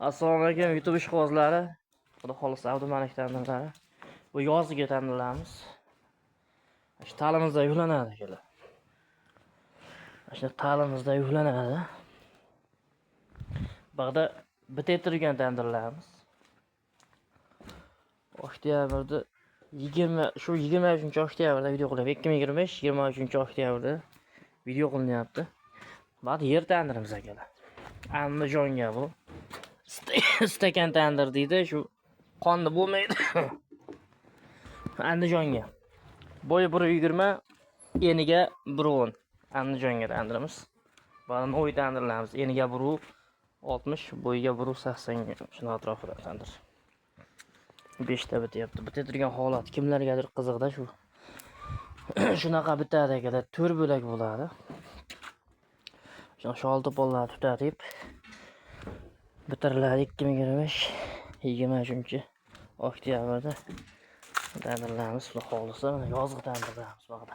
Assalomu alaykum YouTube ishqibozlari. Xudo xolisa Abdumalik tandirlari. Bu yozgi tandirlarimiz. Shu talimizda yuklanadi akalar. Shu talimizda yuklanadi. Bug'da bitib turgan tandirlarimiz. Oktyabrda 23-oktyabrda video qilyapti. 2025 23-oktyabrda video qilinyapti. Bug'da yer tandirimiz akalar. Andijonga bu. Stakan tandir deydi, shu qonni bo'lmaydi. Andijonga. Bo'yi 120, eniga 110. Andijonga tandirimiz. Ba'zan o'y tandirlarimiz. Eniga 160, bo'yiga 180 shuna atrofida tandir. 5 ta bityapti. Bitib turgan holat kimlargadir qiziqda shu. Shunaqa bitadi akalar, 4 bo'lak bo'ladi. Shu to'pollar tutatib bitiriladi 2025-23-oktyabrda. Tandirlarimiz xudo xolisa yozgi tandirlarimiz bog'da.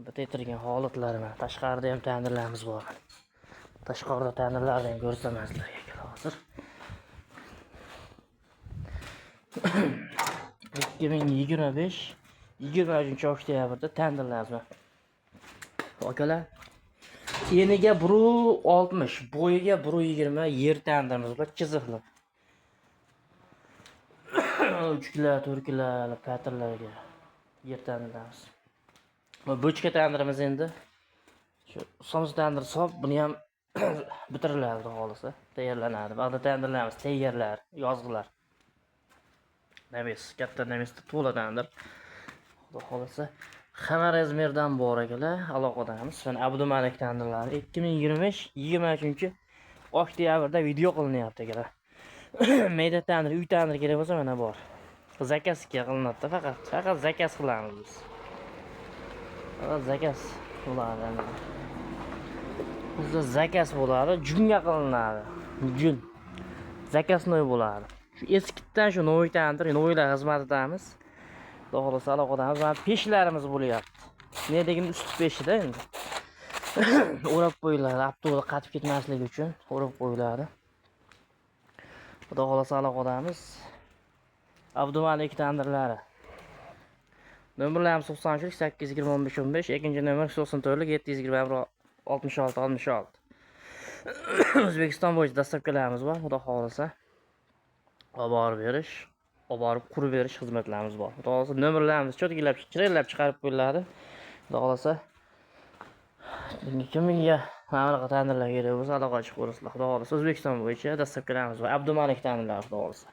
Bitib turgan holatlari mana tashqarida ham tandirlarimiz bor. Tashqarida tandirlarni ham ko'rsataman sizlarga hozir. 2025-23-oktyabrda tandirlarimiz. Akalar, eniga 160, bo'yiga 120 yer tandirimiz bor, chiziqli. 3 kilo, 4 kilo patirlarga yer tandiramiz. Bu bochka tandirimiz endi. Shu somsa tandir hisob, buni ham bitiriladi xolisa, tayyorlanadi. Ba'zi tandirlarimiz tayyorlar, yozgilar. Nemis, katta nemisda to'la tandir. Xudo xolisa hamma razmerdan bor akalar, aloqadamiz. Mana Abdumalik tandirlari 2025-23-oktyabrda video qilinyapti akalar. Mayda tandir, uy tandir kerak bo'lsa mana bor. Zakazga qilinadi, faqat zakaz qilamiz biz. Faqat zakaz bo'ladi. Bizda zakaz bo'ladi, junga qilinadi. Jun. Zakaznoy bo'ladi. Shu eskidan shu noy tandir, noylar xizmatidamiz. Xudo xolisa aloqadamiz. Mana peshlarimiz bo'lyapti. Ne degan usti peshida endi. O'rab qo'yiladi, apto'da qatib ketmasligi uchun o'rab qo'yiladi. Xudo xolisa aloqadamiz. Abdumalik tandirlari. Nomerlarimiz 93 820 15 15, ikinci nomer 94 720 66 66. O'zbekiston bo'yicha dastlabkilarimiz bor, xudo xolisa. Olib borib berish, olib borib qurib berish xizmatlarimiz bor. Xudo xolisa nomerlarimiz cho'tkilab, chiroylab chiqarib qo'yiladi. Xudo xolisa kimga mana tandirlar kerak bo'lsa aloqa chiqib ko'rasizlar. Xudo xolisa O'zbekiston bo'yicha dastlabkilarimiz bor. Abdumalik tandirlari xudo xolisa.